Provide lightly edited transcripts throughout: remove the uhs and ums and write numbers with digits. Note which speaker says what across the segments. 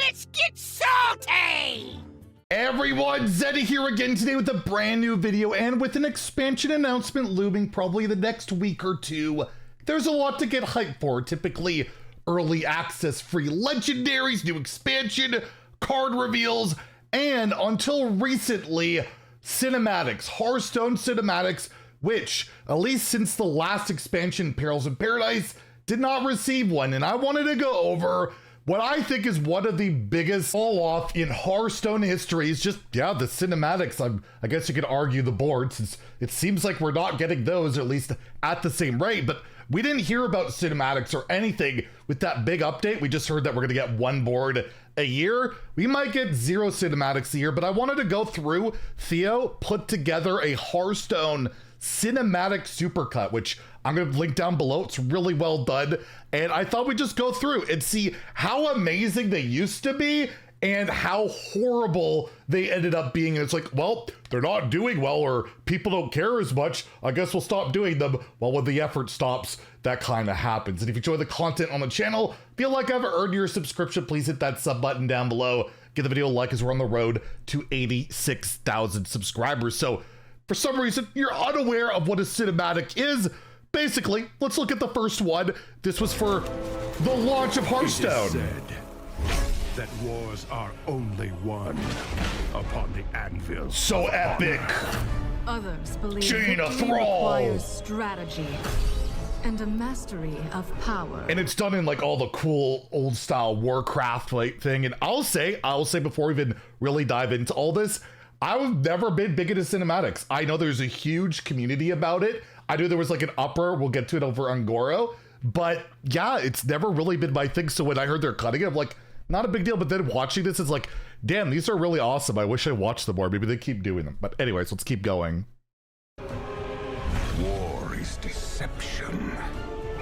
Speaker 1: Let's get salty!
Speaker 2: Everyone, Zeddy here again today with a brand new video and with an expansion announcement looming probably the next week or two. There's a lot to get hyped for, typically early access, free legendaries, new expansion, card reveals, and until recently, cinematics, Hearthstone cinematics, which, at least since the last expansion, Perils of Paradise, did not receive one. And I wanted to go over what I think is one of the biggest fall-off in Hearthstone history is just, the cinematics. I guess you could argue the board, since it seems like we're not getting those, or at least at the same rate, but we didn't hear about cinematics or anything with that big update. We just heard that we're gonna get one board a year. We might get 0 cinematics a year, but I wanted to go through. Theo put together a Hearthstone cinematic supercut, which I'm going to link down below. It's really well done. And I thought we'd just go through and see how amazing they used to be and how horrible they ended up being. And it's like, well, they're not doing well, or people don't care as much. I guess we'll stop doing them. Well, when the effort stops, that kind of happens. And if you enjoy the content on the channel, feel like I've earned your subscription, please hit that sub button down below. Give the video a like as we're on the road to 86,000 subscribers. So for some reason, you're unaware of what a cinematic is. Basically, let's look at the first one. This was for the launch of Hearthstone.
Speaker 3: It is said that wars are only won upon the anvil.
Speaker 2: So epic.
Speaker 4: Others believe
Speaker 2: Chain of
Speaker 4: victory
Speaker 2: Thrall.
Speaker 4: requires strategy and a mastery of power.
Speaker 2: And it's done in like all the cool old style Warcraft like thing. And I'll say before we even really dive into all this, I've never been big into cinematics. I know there's a huge community about it. I knew there was like an upper, we'll get to it over on Goro, but yeah, it's never really been my thing. So when I heard they're cutting it, I'm like, not a big deal. But then watching this, it's like, damn, these are really awesome. I wish I watched them more. Maybe they keep doing them. But anyways, let's keep going.
Speaker 3: War is deception.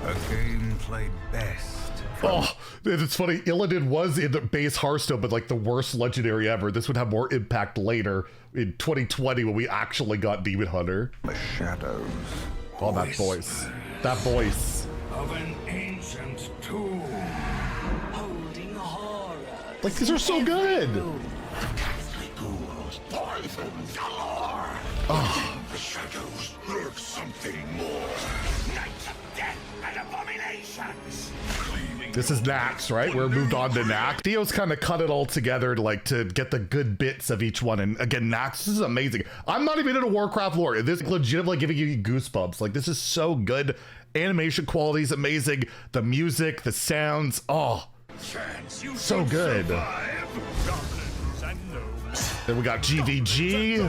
Speaker 3: A game played best.
Speaker 2: Oh, it's funny. Illidan was in the base Hearthstone, but like the worst legendary ever. This would have more impact later in 2020 when we actually got Demon Hunter.
Speaker 3: The shadows.
Speaker 2: Oh, that voice. That voice.
Speaker 3: Of an ancient tomb.
Speaker 1: Holding horror.
Speaker 2: Like, these are so good. Oh.
Speaker 3: The shadows lurk something more.
Speaker 1: Nights of death and abominations.
Speaker 2: This is Nax, right? We're moved on to Nax. Theo's kind of cut it all together to get the good bits of each one. And again, Nax, this is amazing. I'm not even into Warcraft lore. This is legitimately giving you goosebumps. Like, this is so good. Animation quality is amazing. The music, the sounds, oh, so good. Then we got GVG.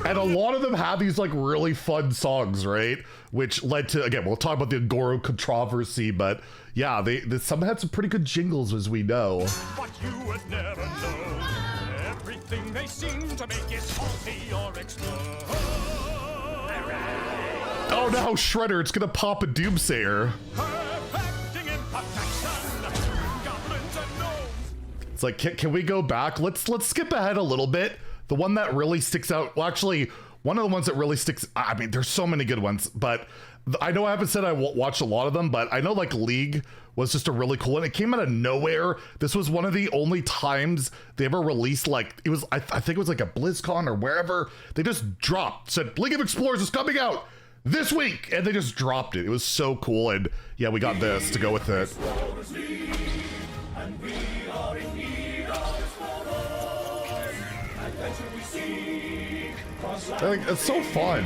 Speaker 2: And a lot of them have these like really fun songs, right? Which led to, again, we'll talk about the Goro controversy, but yeah, some had some pretty good jingles, as we know.
Speaker 5: What you would never know. Everything they seem to make is salty or explode.
Speaker 2: Oh no, Shredder, it's gonna pop a Doomsayer.
Speaker 5: Perfecting imperfection. Goblins and gnomes.
Speaker 2: It's like, can we go back? Let's skip ahead a little bit. The one that really sticks out, well, actually, one of the ones that really sticks, I mean, there's so many good ones, but I know I haven't said I watched a lot of them, but I know like League was just a really cool one. It came out of nowhere. This was one of the only times they ever released, like, it was, I think it was like a BlizzCon or wherever. They just dropped, said, League of Explorers is coming out this week, and they just dropped it. It was so cool, and yeah, we got this to go with it. Like, it's so fun.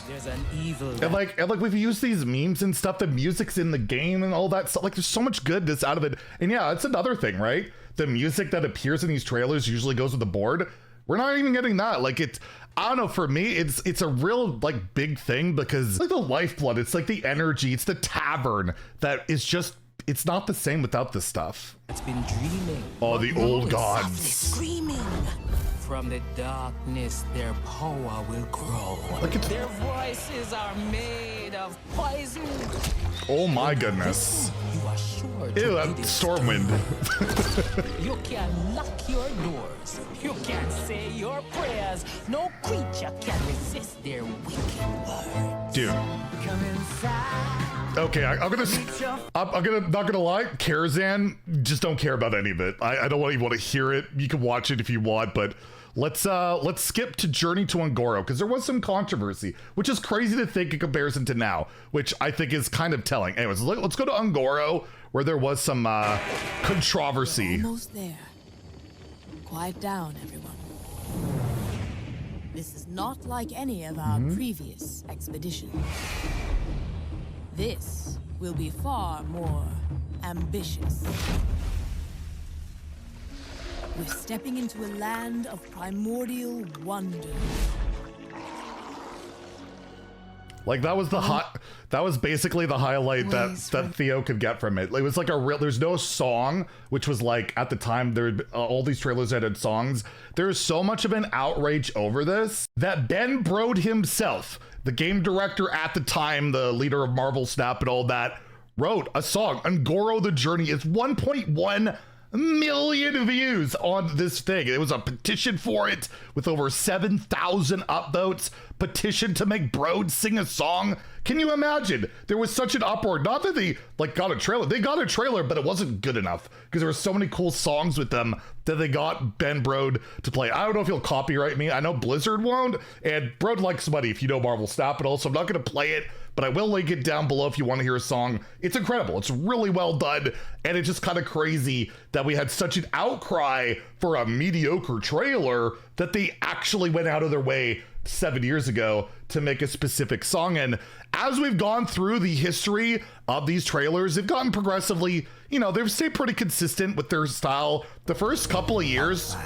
Speaker 1: There's an evil.
Speaker 2: And like we've used these memes and stuff, the music's in the game and all that stuff. Like, there's so much goodness out of it. And yeah, it's another thing, right? The music that appears in these trailers usually goes with the board. We're not even getting that. Like, it's, I don't know, for me, it's a real like big thing, because it's like the lifeblood, it's like the energy, it's the tavern that is just, it's not the same without this stuff.
Speaker 1: It's been dreaming.
Speaker 2: Oh, the old gods.
Speaker 1: Screaming. From the darkness, their power will grow.
Speaker 2: Like, it's,
Speaker 1: Their voices are made of poison.
Speaker 2: oh my goodness.
Speaker 1: You are sure
Speaker 2: Ew,
Speaker 1: to
Speaker 2: that
Speaker 1: be
Speaker 2: Stormwind.
Speaker 1: You can lock your doors. You can say your prayers. No creature can resist their wicked words.
Speaker 2: Dude.
Speaker 1: Come inside.
Speaker 2: Okay, I'm not gonna lie, Karazhan, just don't care about any of it. I don't even want to hear it. You can watch it if you want, but let's skip to Journey to Ungoro, because there was some controversy, which is crazy to think in comparison to now, which I think is kind of telling. Anyways, let's go to Ungoro, where there was some controversy.
Speaker 6: Almost there. Quiet down, everyone. This is not like any of our previous expeditions. This will be far more ambitious. We're stepping into a land of primordial wonder.
Speaker 2: Like that was that was basically the highlight that Theo could get from it. It was like a real, there's no song, which was like at the time there all these trailers that had songs. There's so much of an outrage over this that Ben Brode himself, the game director at the time, the leader of Marvel Snap and all that, wrote a song. Ungoro the Journey is 1.1 million views on this thing. It was a petition for it with over 7,000 upvotes. Petition to make Brode sing a song. Can you imagine? There was such an uproar. Not that they like got a trailer. They got a trailer, but it wasn't good enough because there were so many cool songs with them that they got Ben Brode to play. I don't know if he'll copyright me. I know Blizzard won't. And Brode likes money if you know Marvel Snap and all, so I'm not going to play it, but I will link it down below if you want to hear a song. It's incredible. It's really well done. And it's just kind of crazy that we had such an outcry for a mediocre trailer that they actually went out of their way 7 years ago to make a specific song. And as we've gone through the history of these trailers, they've gotten progressively, you know, they've stayed pretty consistent with their style. The first couple of years,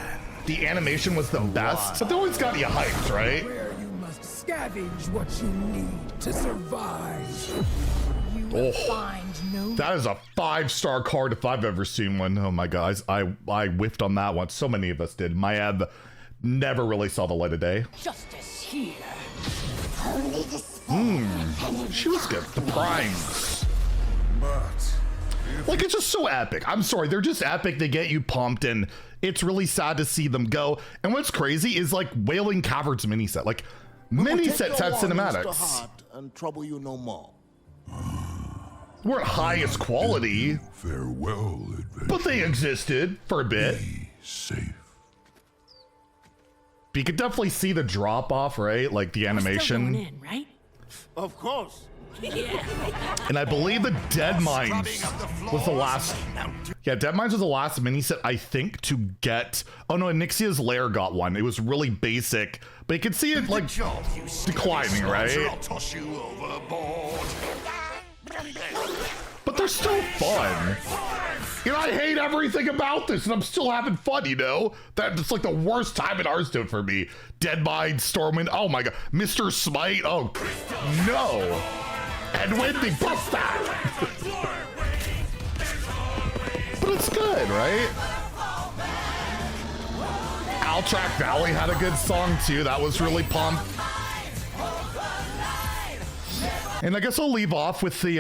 Speaker 2: the animation was the best, but they always got you hyped, right?
Speaker 7: Where you must scavenge what you need to survive. You will find no.
Speaker 2: That is a 5-star card if I've ever seen one. Oh my guys, I whiffed on that one. So many of us did. Maiev never really saw the light of day.
Speaker 7: Justice here.
Speaker 2: She was good. The primes.
Speaker 3: But
Speaker 2: Like, it's just so epic. I'm sorry, they're just epic. They get you pumped, and it's really sad to see them go. And what's crazy is like Wailing Caverns mini set. Like, mini sets had cinematics.
Speaker 8: And trouble you no more.
Speaker 2: Weren't highest quality,
Speaker 3: farewell, adventure.
Speaker 2: but they existed for a bit.
Speaker 3: Be safe.
Speaker 2: But you could definitely see the drop off, right? Like the animation.
Speaker 6: In, right?
Speaker 8: Of course.
Speaker 2: And I believe the Dead Mines was the last. Yeah, Dead Mines was the last mini set, I think, to get. Oh no, Nixia's Lair got one. It was really basic, but you could see it like declining, right?
Speaker 3: I'll toss you overboard.
Speaker 2: But they're still fun. You know, I hate everything about this, and I'm still having fun, you know? That's like the worst time in Hearthstone for me. Dead Mind, Stormwind, oh my god. Mr. Smite, oh no. And Wendy, bust that! But it's good, right? Alterac Valley had a good song too. That was really pumped. And I guess I'll leave off with the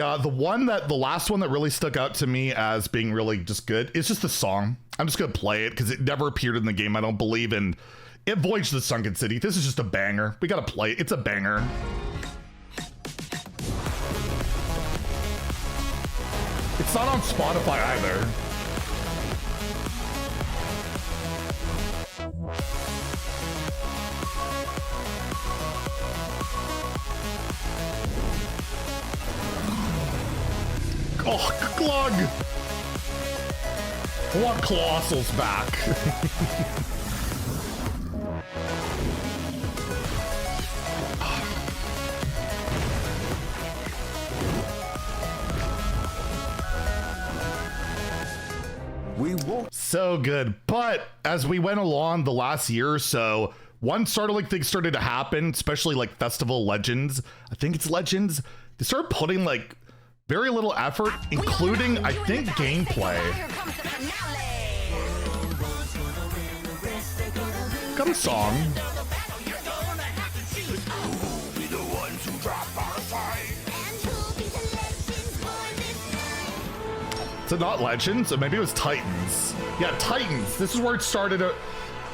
Speaker 2: last one that really stuck out to me as being really just good. It's just the song. I'm just gonna play it because it never appeared in the game, I don't believe, in it. Voyage to the Sunken City. This is just a banger. We gotta play it. It's a banger. It's not on Spotify either. Oh, Glug! I want Colossal's back.
Speaker 3: We won't.
Speaker 2: So good. But as we went along the last year or so, one startling thing started to happen, especially like Festival Legends. I think it's Legends. They started putting like very little effort, including, I think, gameplay. Got a song. So not Legends, so maybe it was Titans. Yeah, Titans. This is where it started.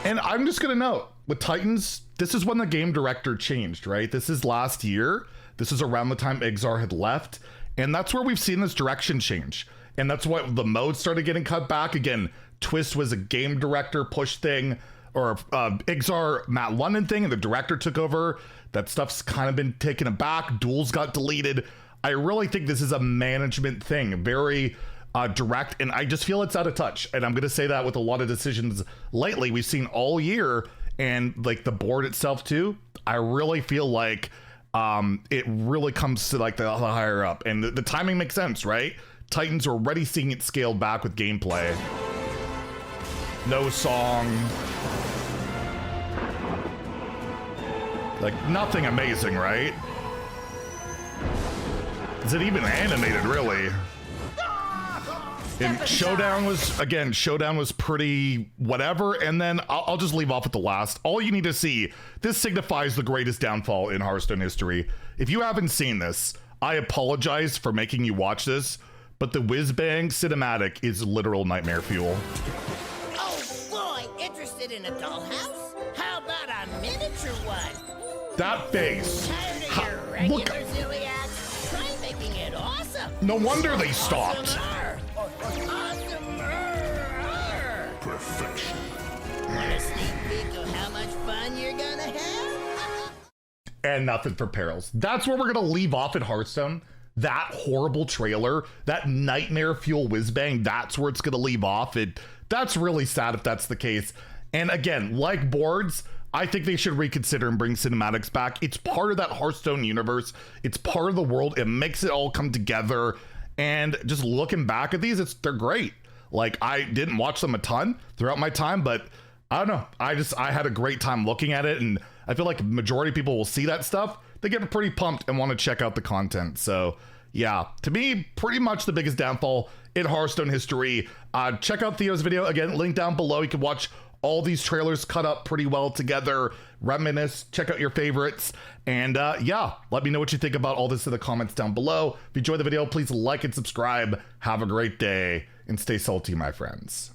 Speaker 2: And I'm just gonna note, with Titans, this is when the game director changed, right? This is last year. This is around the time Exar had left. And that's where we've seen this direction change. And that's what the mode started getting cut back. Again, Twist was a game director push thing, or Exar Matt London thing, and the director took over. That stuff's kind of been taken back. Duels got deleted. I really think this is a management thing, very direct, and I just feel it's out of touch. And I'm going to say that with a lot of decisions lately we've seen all year, and like the board itself too. I really feel like it really comes to like the higher up, and the timing makes sense, right? Titans are already seeing it scaled back with gameplay. No song. Like nothing amazing, right? Is it even animated, really? And Showdown was pretty whatever, and then I'll just leave off at the last. All you need to see, this signifies the greatest downfall in Hearthstone history. If you haven't seen this, I apologize for making you watch this, but the whiz-bang cinematic is literal nightmare fuel.
Speaker 9: Oh boy, interested in a dollhouse? How about a miniature one?
Speaker 2: That face.
Speaker 9: Tired of your regular Zilliacs? Try making it awesome.
Speaker 2: No wonder they stopped.
Speaker 3: Perfection.
Speaker 9: Want a sneak peek of how much fun you're gonna have?
Speaker 2: And nothing for perils. That's where we're gonna leave off at Hearthstone. That horrible trailer, that nightmare fuel whiz-bang, that's where it's gonna leave off. That's really sad if that's the case. And again, like boards, I think they should reconsider and bring cinematics back. It's part of that Hearthstone universe. It's part of the world. It makes it all come together. And just looking back at these, they're great. Like, I didn't watch them a ton throughout my time, but I don't know. I had a great time looking at it, and I feel like majority of people will see that stuff. They get pretty pumped and want to check out the content. So yeah, to me, pretty much the biggest downfall in Hearthstone history. Check out Theo's video. Again, link down below. You can watch all these trailers cut up pretty well together, reminisce, check out your favorites, and yeah, let me know what you think about all this in the comments down below. If you enjoyed the video, please like and subscribe. Have a great day, and stay salty, my friends.